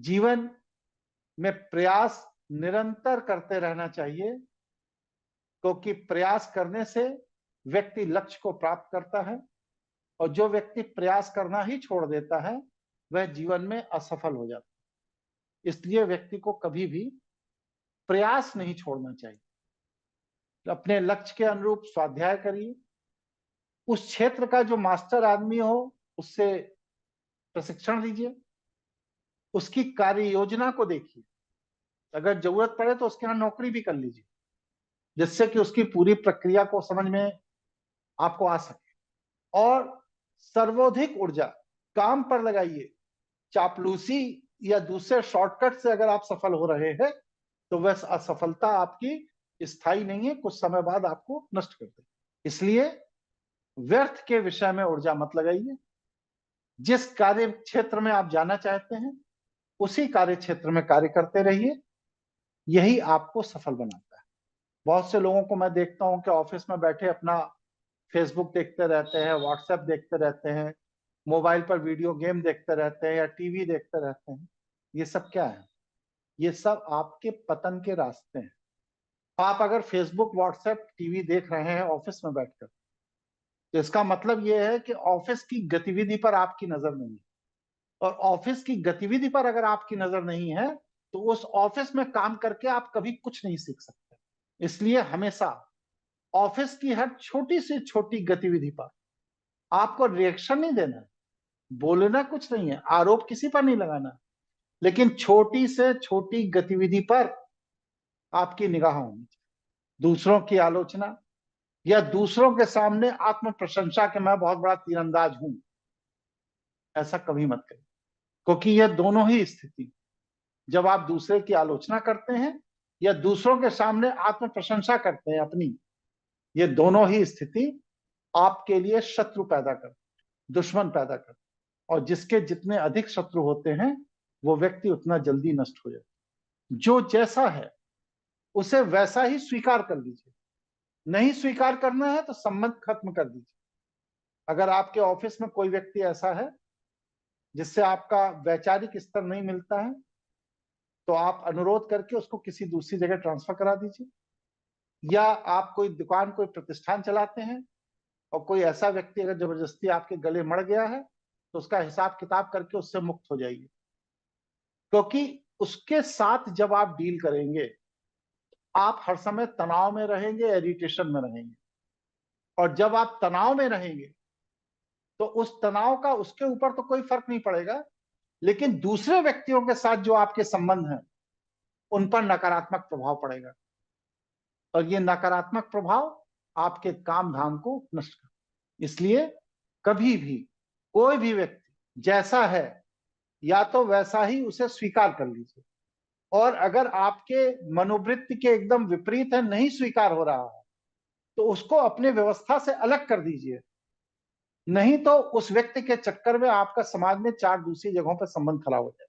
जीवन में प्रयास निरंतर करते रहना चाहिए, क्योंकि प्रयास करने से व्यक्ति लक्ष्य को प्राप्त करता है, और जो व्यक्ति प्रयास करना ही छोड़ देता है वह जीवन में असफल हो जाता है। इसलिए व्यक्ति को कभी भी प्रयास नहीं छोड़ना चाहिए। अपने लक्ष्य के अनुरूप स्वाध्याय करिए। उस क्षेत्र का जो मास्टर आदमी हो उससे प्रशिक्षण लीजिए, उसकी कार्य योजना को देखिए, अगर जरूरत पड़े तो उसके यहाँ नौकरी भी कर लीजिए, जिससे कि उसकी पूरी प्रक्रिया को समझ में आपको आ सके। और सर्वाधिक ऊर्जा काम पर लगाइए। चापलूसी या दूसरे शॉर्टकट से अगर आप सफल हो रहे हैं तो वह असफलता आपकी स्थायी नहीं है, कुछ समय बाद आपको नष्ट कर देगी। इसलिए व्यर्थ के विषय में ऊर्जा मत लगाइए। जिस कार्य क्षेत्र में आप जाना चाहते हैं उसी कार्य क्षेत्र में कार्य करते रहिए, यही आपको सफल बनाता है। बहुत से लोगों को मैं देखता हूं कि ऑफिस में बैठे अपना फेसबुक देखते रहते हैं, व्हाट्सएप देखते रहते हैं, मोबाइल पर वीडियो गेम देखते रहते हैं या टीवी देखते रहते हैं। ये सब क्या है? ये सब आपके पतन के रास्ते हैं। आप अगर फेसबुक, व्हाट्सएप, टीवी देख रहे हैं ऑफिस में बैठकर, तो इसका मतलब यह है कि ऑफिस की गतिविधि पर आपकी नजर नहीं है। और ऑफिस की गतिविधि पर अगर आपकी नजर नहीं है तो उस ऑफिस में काम करके आप कभी कुछ नहीं सीख सकते। इसलिए हमेशा ऑफिस की हर छोटी से छोटी गतिविधि पर आपको रिएक्शन नहीं देना है, बोलना कुछ नहीं है, आरोप किसी पर नहीं लगाना, लेकिन छोटी से छोटी गतिविधि पर आपकी निगाह होनी चाहिए। दूसरों की आलोचना या दूसरों के सामने आत्म प्रशंसा के मैं बहुत बड़ा तीरंदाज हूं, ऐसा कभी मत करिए। क्योंकि यह दोनों ही स्थिति, जब आप दूसरे की आलोचना करते हैं या दूसरों के सामने आत्म प्रशंसा करते हैं अपनी, ये दोनों ही स्थिति आपके लिए शत्रु पैदा कर, दुश्मन पैदा कर। और जिसके जितने अधिक शत्रु होते हैं वो व्यक्ति उतना जल्दी नष्ट हो जाता है। जो जैसा है उसे वैसा ही स्वीकार कर लीजिए। नहीं स्वीकार करना है तो संबंध खत्म कर दीजिए। अगर आपके ऑफिस में कोई व्यक्ति ऐसा है जिससे आपका वैचारिक स्तर नहीं मिलता है, तो आप अनुरोध करके उसको किसी दूसरी जगह ट्रांसफर करा दीजिए। या आप कोई दुकान, कोई प्रतिष्ठान चलाते हैं और कोई ऐसा व्यक्ति अगर जबरदस्ती आपके गले मड़ गया है तो उसका हिसाब किताब करके उससे मुक्त हो जाइए। क्योंकि उसके साथ जब आप डील करेंगे आप हर समय तनाव में रहेंगे, इरिटेशन में रहेंगे। और जब आप तनाव में रहेंगे तो उस तनाव का उसके ऊपर तो कोई फर्क नहीं पड़ेगा, लेकिन दूसरे व्यक्तियों के साथ जो आपके संबंध हैं उन पर नकारात्मक प्रभाव पड़ेगा। और ये नकारात्मक प्रभाव आपके काम धाम को नष्ट कर। इसलिए कभी भी कोई भी व्यक्ति जैसा है या तो वैसा ही उसे स्वीकार कर लीजिए। और अगर आपके मनोवृत्ति के एकदम विपरीत है, नहीं स्वीकार हो रहा है, तो उसको अपने व्यवस्था से अलग कर दीजिए। नहीं तो उस व्यक्ति के चक्कर में आपका समाज में 4 दूसरी जगहों पर संबंध खराब हो जाए।